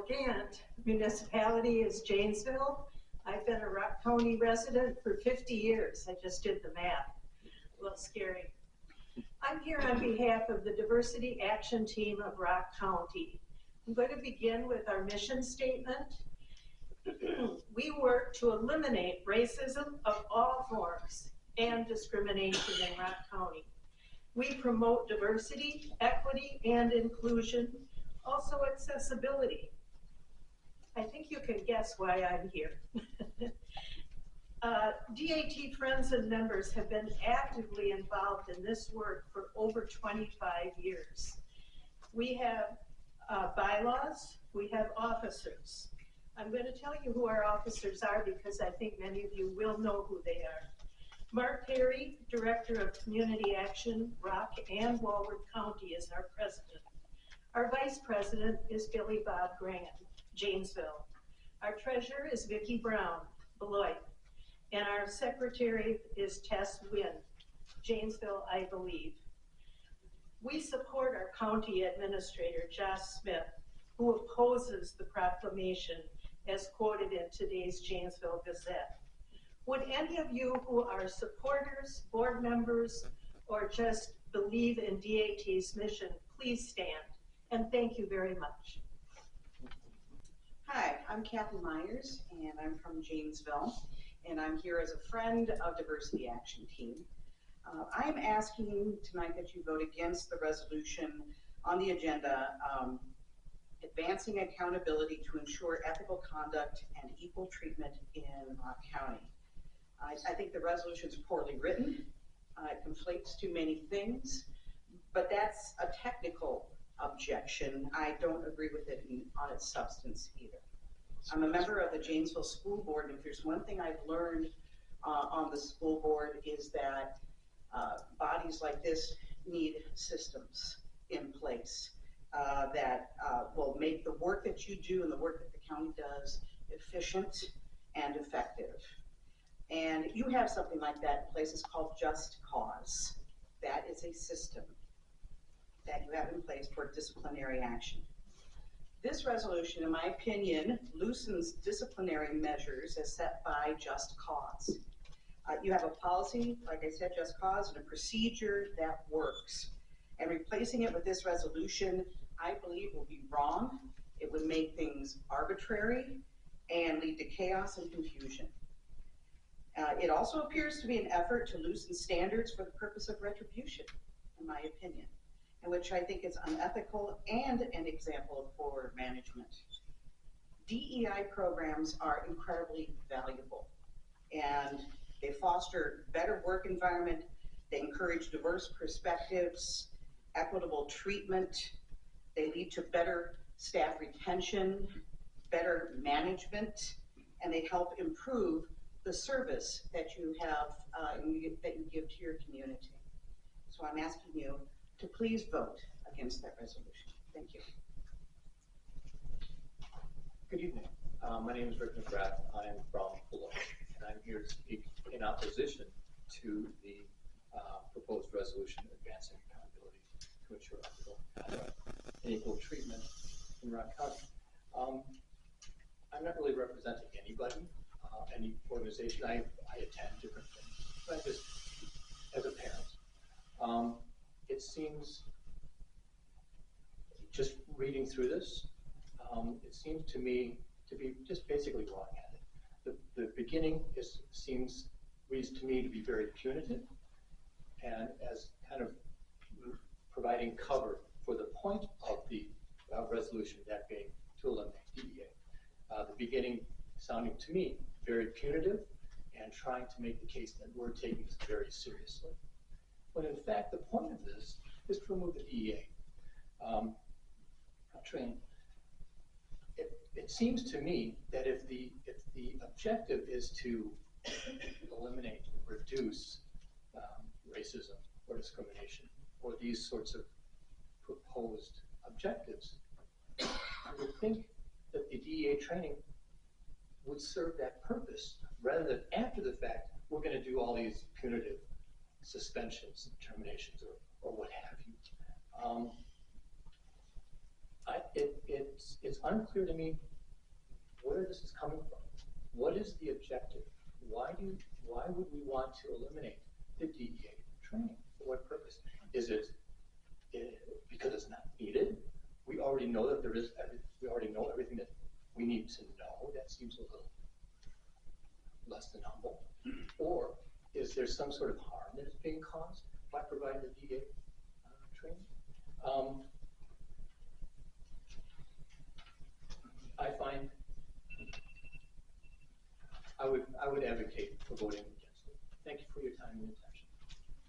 Gant. Municipality is Janesville. I've been a Rock County resident for 50 years. I just did the math. A little scary. I'm here on behalf of the Diversity Action Team of Rock County. I'm going to begin with our mission statement. We work to eliminate racism of all forms and discrimination in Rock County. We promote diversity, equity, and inclusion, also accessibility. I think you can guess why I'm here. DAT friends and members have been actively involved in this work for over 25 years. We have bylaws, we have officers. I'm going to tell you who our officers are because I think many of you will know who they are. Mark Perry, Director of Community Action, Rock and Walworth County, is our president. Our vice president is Billy Bob Graham, Janesville. Our treasurer is Vicki Brown, Beloit. And our secretary is Tess Wynn, Janesville, I believe. We support our county administrator, Josh Smith, who opposes the proclamation as quoted in today's Janesville Gazette. Would any of you who are supporters, board members, or just believe in DAT's mission, please stand, and thank you very much. Hi, I'm Kathy Myers, and I'm from Janesville, and I'm here as a friend of Diversity Action Team. I'm asking tonight that you vote against the resolution on the agenda, advancing accountability to ensure ethical conduct and equal treatment in Rock County. I think the resolution is poorly written. It conflates too many things, but that's a technical objection. I don't agree with it on its substance either. I'm a member of the Janesville School Board, and if there's one thing I've learned on the school board is that bodies like this need systems in place that will make the work that you do and the work that the county does efficient and effective. And you have something like that in place. It's called Just Cause. That is a system that you have in place for disciplinary action. This resolution, in my opinion, loosens disciplinary measures as set by Just Cause. You have a policy, like I said, Just Cause, and a procedure that works. And replacing it with this resolution, I believe, will be wrong. It would make things arbitrary and lead to chaos and confusion. It also appears to be an effort to loosen standards for the purpose of retribution, in my opinion, and which I think is unethical and an example of poor management. DEI programs are incredibly valuable, and they foster better work environment, they encourage diverse perspectives, equitable treatment, they lead to better staff retention, better management, and they help improve the service that you have, that you give to your community. So I'm asking you to please vote against that resolution. Thank you. Good evening. My name is Rick McGrath. I am from Beloit, and I'm here to speak in opposition to the proposed resolution advancing accountability to ensure ethical conduct and equal treatment in Rock County. I'm not really representing anybody, any organization. I attend different things, but I just, as a parent, it seems, just reading through this, it seems to me to be just basically going at it. The beginning reads to me to be very punitive, and as kind of providing cover for the point of the resolution, that being to eliminate DEA. The beginning sounding to me very punitive and trying to make the case that we're taking this very seriously. When in fact, the point of this is to remove the DEA training. It seems to me that if the objective is to eliminate, reduce racism or discrimination, or these sorts of proposed objectives, I would think that the DEA training would serve that purpose, rather than after the fact, we're going to do all these punitive suspensions, terminations, or what have you. it's unclear to me where this is coming from. What is the objective? Why would we want to eliminate the DEA training? For what purpose? Is it because it's not needed? We already know that we already know everything that we need to know. That seems a little less than humble. Or is there some sort of harm that is being caused by providing the DEA training? I find I would advocate for voting against it. Thank you for your time and attention.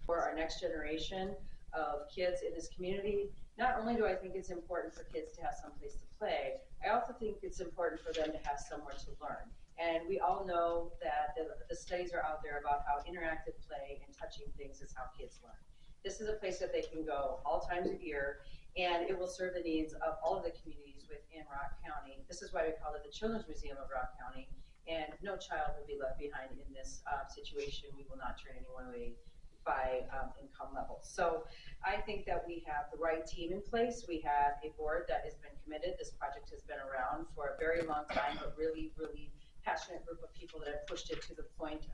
For our next generation of kids in this community, not only do I think it's important for kids to have some place to play, I also think it's important for them to have somewhere to learn. And we all know that the studies are out there about how interactive play and touching things is how kids learn. This is a place that they can go all times of year, and it will serve the needs of all of the communities within Rock County. This is why we call it the Children's Museum of Rock County, and no child will be left behind in this situation. We will not turn anyone away by income levels. So I think that we have the right team in place. We have a board that has been committed. This project has been around for a very long time, but really, really passionate group of people that have pushed it to the point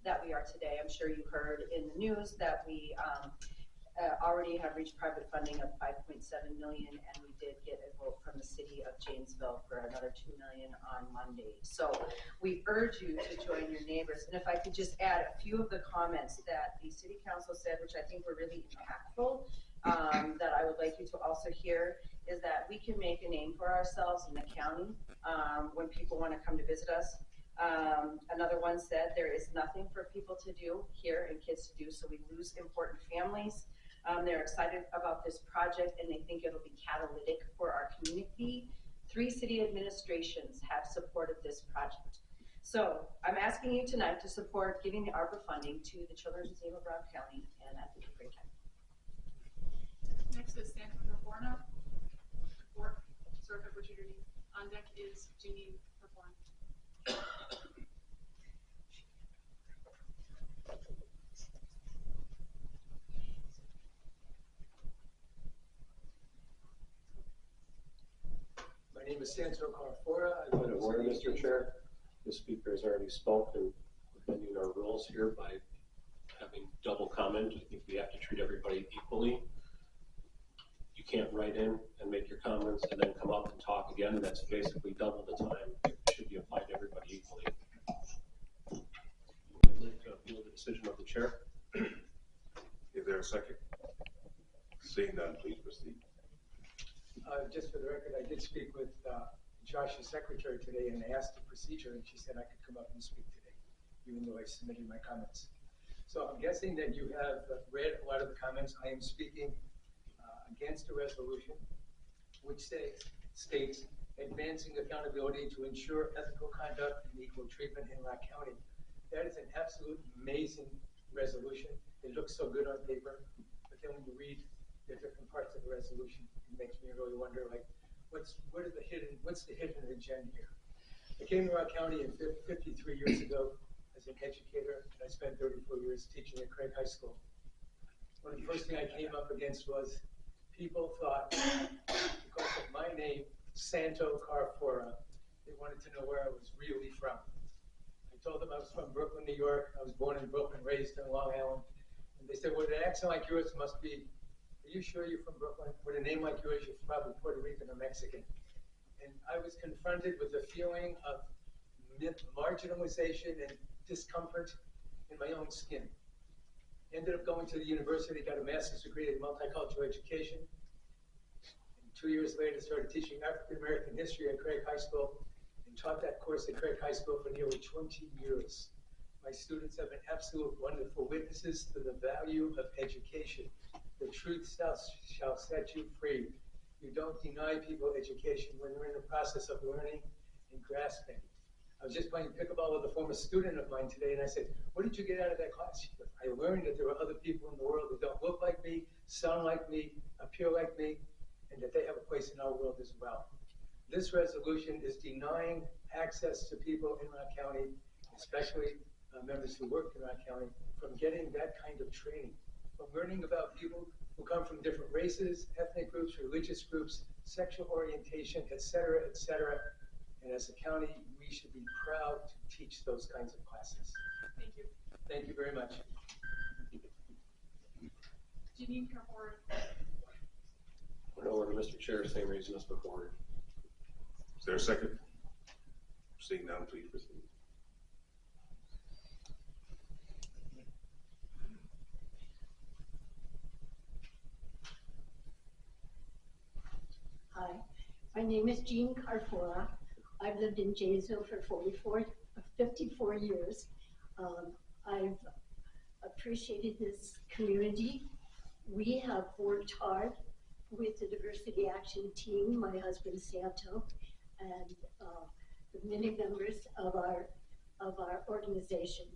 that we are today. I'm sure you heard in the news that we already have reached private funding of $5.7 million, and we did get a vote from the city of Janesville for another $2 million on Monday. So we urge you to join your neighbors. And if I could just add a few of the comments that the city council said, which I think were really impactful, that I would like you to also hear, is that we can make a name for ourselves in the county when people want to come to visit us. Another one said there is nothing for people to do here and kids to do, so we lose important families. They're excited about this project and they think it'll be catalytic for our community. 3 city administrations have supported this project. So I'm asking you tonight to support giving the ARPA funding to the Children's Museum of Rock County, and I think it's a great time. Next is Santa Perforna. Sort of what you're doing. On deck is Jeanine Perform. My name is Santo Carfora. I'm going to order, Mr. Chair. The speaker has already spoken. We're bending our rules here by having double comment. I think we have to treat everybody equally. You can't write in and make your comments and then come up and talk again. That's basically double the time. It should be applied to everybody equally. I'd like to appeal the decision of the chair. Is there a second? Seeing none, please proceed. Just for the record, I did speak with Josh's secretary today and asked the procedure, and she said I could come up and speak today, even though I submitted my comments. So I'm guessing that you have read a lot of the comments. I am speaking against a resolution which states advancing accountability to ensure ethical conduct and equal treatment in Rock County. That is an absolute amazing resolution. It looks so good on paper, but then when you read the different parts of the resolution, it makes me really wonder, like, what's the hidden agenda here? I came to Rock County 53 years ago as an educator, and I spent 34 years teaching at Craig High School. One of the first things I came up against was people thought, because of my name, Santo Carfora, they wanted to know where I was really from. I told them I was from Brooklyn, New York. I was born in Brooklyn, raised in Long Island. And they said, well, an accent like yours must be, are you sure you're from Brooklyn? With a name like yours, you're probably Puerto Rican or Mexican. And I was confronted with a feeling of marginalization and discomfort in my own skin. Ended up going to the university, got a master's degree in multicultural education. And 2 years later, started teaching African American history at Craig High School and taught that course at Craig High School for nearly 20 years. My students have been absolute wonderful witnesses to the value of education. The truth shall set you free. You don't deny people education when they're in the process of learning and grasping. I was just playing pickleball with a former student of mine today, and I said, what did you get out of that class? She goes, I learned that there are other people in the world that don't look like me, sound like me, appear like me, and that they have a place in our world as well. This resolution is denying access to people in Rock County, especially members who work in Rock County, from getting that kind of training, from learning about people who come from different races, ethnic groups, religious groups, sexual orientation, et cetera, et cetera. And as a county, we should be proud to teach those kinds of classes. Thank you. Thank you very much. Janine Kapoor. Point of order, Mr. Chair, same reason as before. Is there a second? Seeing none, please proceed. Hi, my name is Jean Carfora. I've lived in Janesville for 54 years. I've appreciated this community. We have worked hard with the Diversity Action Team, my husband Santo, and the many members of our organization.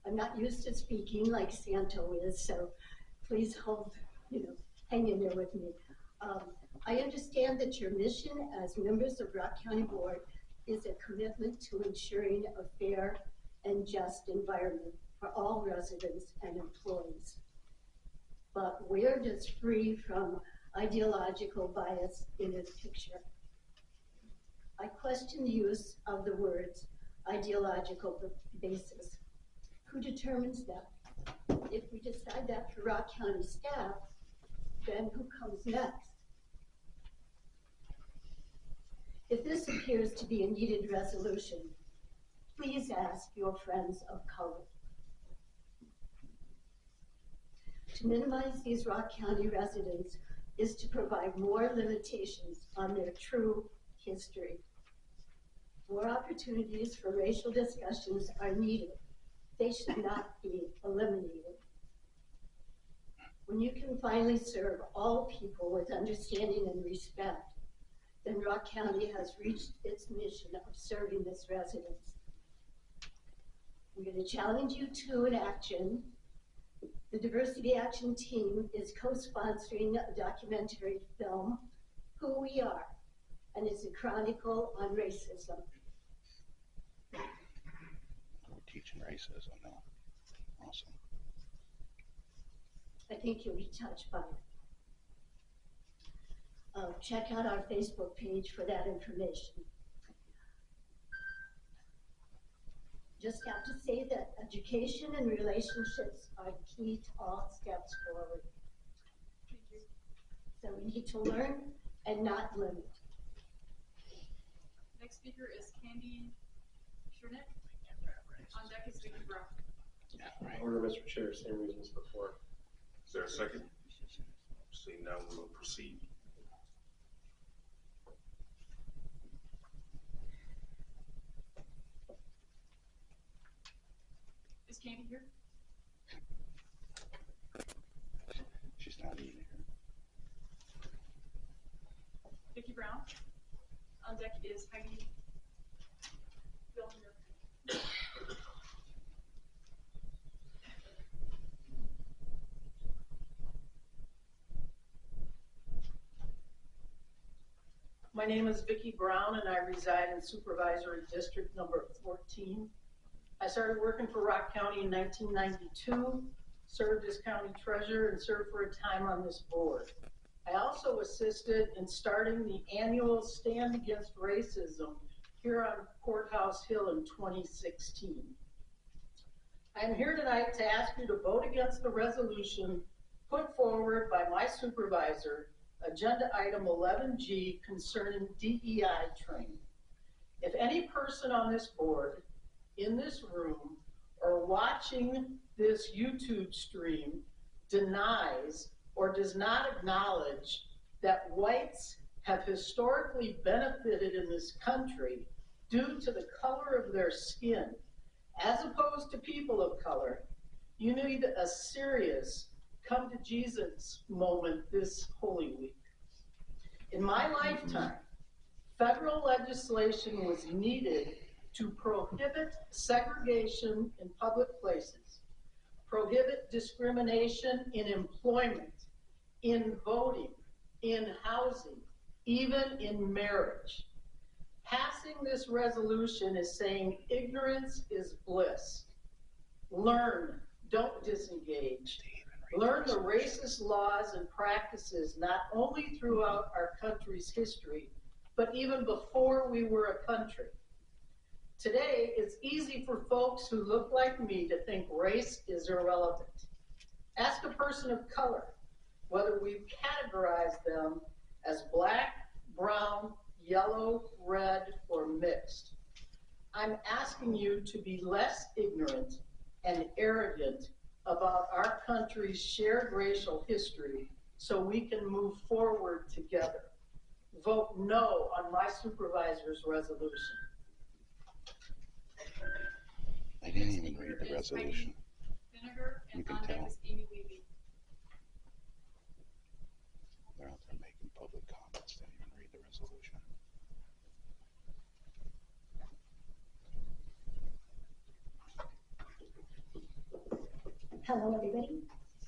I'm not used to speaking like Santo is, so please hang in there with me. I understand that your mission as members of Rock County Board is a commitment to ensuring a fair and just environment for all residents and employees. But where does free from ideological bias in this picture? I question the use of the words ideological basis. Who determines that? If we decide that for Rock County staff, then who comes next? If this appears to be a needed resolution, please ask your friends of color. To minimize these Rock County residents is to provide more limitations on their true history. More opportunities for racial discussions are needed. They should not be eliminated. When you can finally serve all people with understanding and respect, then Rock County has reached its mission of serving its residents. I'm going to challenge you to an action. The Diversity Action Team is co-sponsoring a documentary film, Who We Are, and it's a chronicle on racism. We're teaching racism now. Awesome. I think you'll be touched by it. Check out our Facebook page for that information. Just have to say that education and relationships are key to all steps forward. Thank you. So we need to learn and not limit. Next speaker is Candy Shernick. On deck is Vicky Brown. Yeah, right. Order, Mr. Chair, same reason as before. Is there a second? Seeing none, we will proceed. Is Candy here? She's not even here. Vicky Brown. On deck is Heidi Billinger. My name is Vicki Brown and I reside in Supervisory District number 14. I started working for Rock County in 1992, served as county treasurer and served for a time on this board. I also assisted in starting the annual Stand Against Racism here on Courthouse Hill in 2016. I'm here tonight to ask you to vote against the resolution put forward by my supervisor, Agenda Item 11G concerning DEI training. If any person on this board, in this room, or watching this YouTube stream denies or does not acknowledge that whites have historically benefited in this country due to the color of their skin, as opposed to people of color, you need a serious come to Jesus moment this Holy Week. In my lifetime, federal legislation was needed to prohibit segregation in public places, prohibit discrimination in employment, in voting, in housing, even in marriage. Passing this resolution is saying ignorance is bliss. Learn, don't disengage. learn the racist laws and practices not only throughout our country's history, but even before we were a country. Today, it's easy for folks who look like me to think race is irrelevant. Ask a person of color whether we've categorized them as black, brown, yellow, red, or mixed. I'm asking you to be less ignorant and arrogant about our country's shared racial history so we can move forward together. Vote no on my supervisor's resolution. I didn't even read the resolution. Vinegar, You and can on deck tell. is Amy Levy. They're out there making public comments. Didn't even read the resolution. Hello, everybody.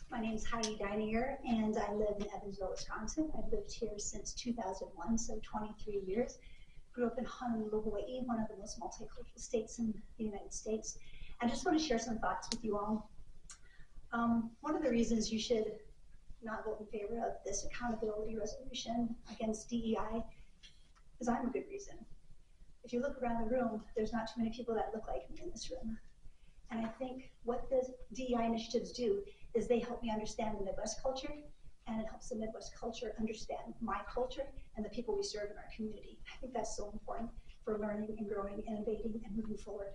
My name is Heidi Deininger, and I live in Evansville, Wisconsin. I've lived here since 2001, so 23 years. Grew up in Honolulu, Hawaii, one of the most multicultural states in the United States. I just want to share some thoughts with you all. One of the reasons you should not vote in favor of this accountability resolution against DEI is I'm a good reason. If you look around the room, there's not too many people that look like me in this room. And I think what the DEI initiatives do is they help me understand the Midwest culture, and it helps the Midwest culture understand my culture and the people we serve in our community. I think that's so important for learning and growing, innovating, and moving forward.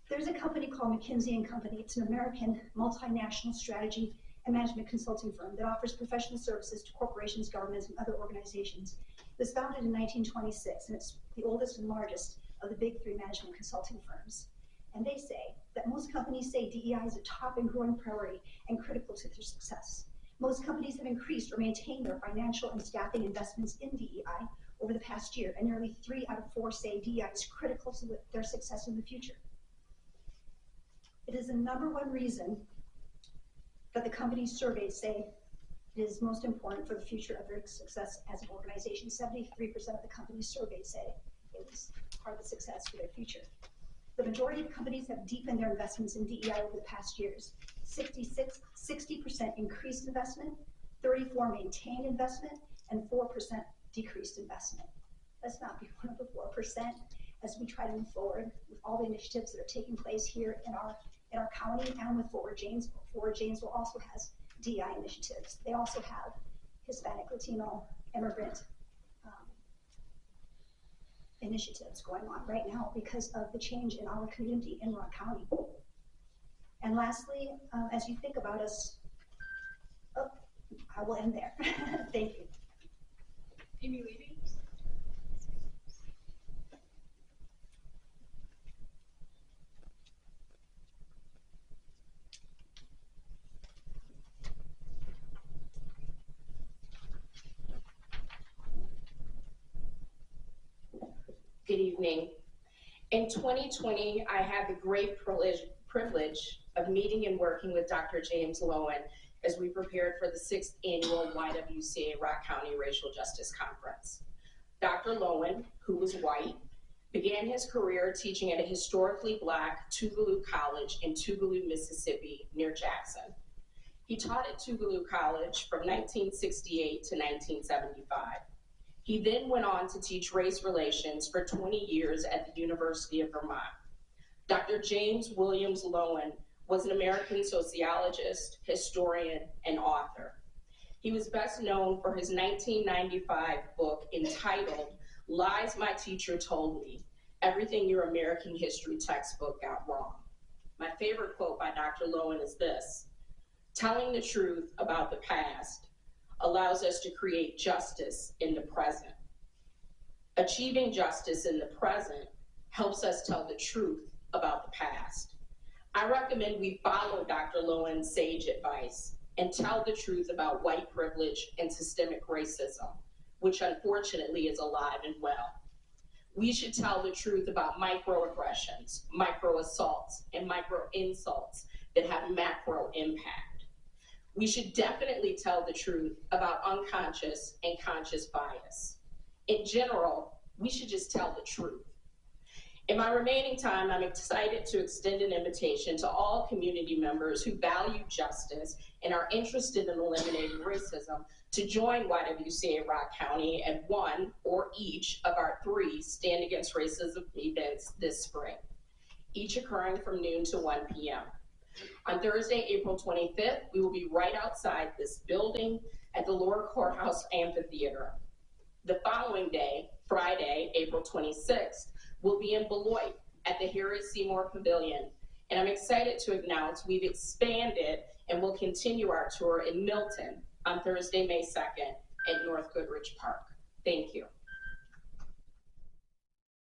There's a company called McKinsey & Company. It's an American multinational strategy and management consulting firm that offers professional services to corporations, governments, and other organizations. It was founded in 1926, and it's the oldest and largest of the big three management consulting firms. And they say that most companies say DEI is a top and growing priority and critical to their success. Most companies have increased or maintained their financial and staffing investments in DEI over the past year, and nearly 3 out of 4 say DEI is critical to their success in the future. It is the #1 reason that the companies surveyed say it is most important for the future of their success as an organization. 73% of the companies surveyed say it was part of the success for their future. The majority of companies have deepened their investments in DEI over the past years. 60% increased investment, 34% maintained investment, and 4% decreased investment. Let's not be one of the 4% as we try to move forward with all the initiatives that are taking place here in our county and with Forward Janesville. Forward Janesville also has DEI initiatives. They also have Hispanic, Latino, immigrant initiatives going on right now because of the change in our community in Rock County. And lastly, as you think about us, I will end there. Thank you. Amy Levy. Good evening. In 2020, I had the great privilege of meeting and working with Dr. James Lowen as we prepared for the 6th annual YWCA Rock County Racial Justice Conference. Dr. Lowen, who was white, began his career teaching at a historically Black Tougaloo College in Tougaloo, Mississippi, near Jackson. He taught at Tougaloo College from 1968 to 1975. He then went on to teach race relations for 20 years at the University of Vermont. Dr. James Williams Lowen was an American sociologist, historian, and author. He was best known for his 1995 book entitled Lies My Teacher Told Me, Everything Your American History Textbook Got Wrong. My favorite quote by Dr. Lowen is this: "Telling the truth about the past allows us to create justice in the present. Achieving justice in the present helps us tell the truth about the past." I recommend we follow Dr. Lowen's sage advice and tell the truth about white privilege and systemic racism, which unfortunately is alive and well. We should tell the truth about microaggressions, micro-assaults, and micro-insults that have macro impact. We should definitely tell the truth about unconscious and conscious bias. In general, we should just tell the truth. In my remaining time, I'm excited to extend an invitation to all community members who value justice and are interested in eliminating racism to join YWCA Rock County at one or each of our 3 Stand Against Racism events this spring, each occurring from noon to 1 p.m. On Thursday, April 25th, we will be right outside this building at the Lower Courthouse Amphitheater. The following day, Friday, April 26th, we'll be in Beloit at the Harry Seymour Pavilion. And I'm excited to announce we've expanded and will continue our tour in Milton on Thursday, May 2nd at North Goodrich Park. Thank you.